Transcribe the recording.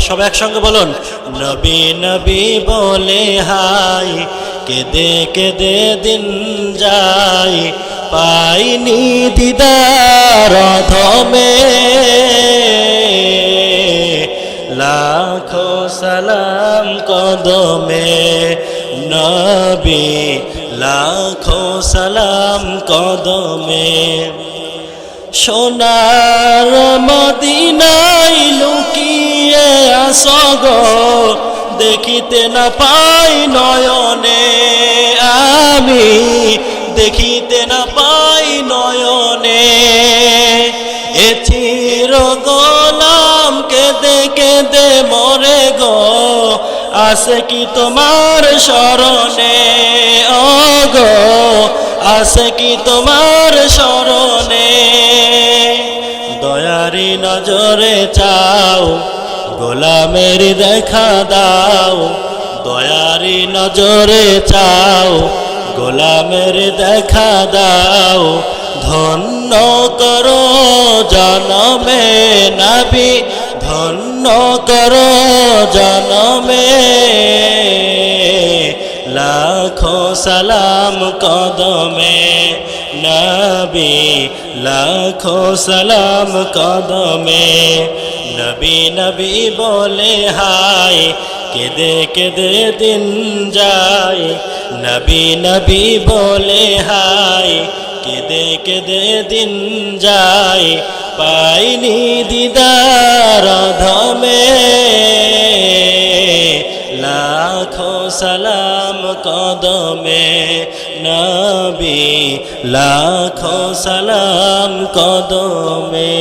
সবাই একসঙ্গে বলুন, নবী নবী বলে হাই, কেঁদে কেঁদে দিন যায়, পাইনি দিদার অধমে, লাখো সালাম কদমে, নবী লাখো সালাম কদমে। সোনার মদিনায় লুকিয়ে আসো গো, দেখিতে না পাই নয়নে, আমি দেখিতে না পাই নয়নে। এ চির গোলাম কেঁদে কেঁদে মরে গো, আসে কি তোমার শরণে, ও গো আসে কি তোমার শরণে। দয়ারি নজরে চাও, গোলামের দেখা দাও, দয়ারি নজরে চাও, গোলামের দেখা দাও। ধন্য করো জনমে নবী, ধন্য করো জনমে, লাখো সালাম কদমে, নবী লাখো সালাম কদমে। নবী নবী বলে হায়, কেঁদে কেঁদে দিন যায়, নবী নবী বলে হায়, কেঁদে কেঁদে দিন যায়, পাইনি দিদার অধমে, লাখো সালাম কদমে, নবী লাখো সালাম কদমে।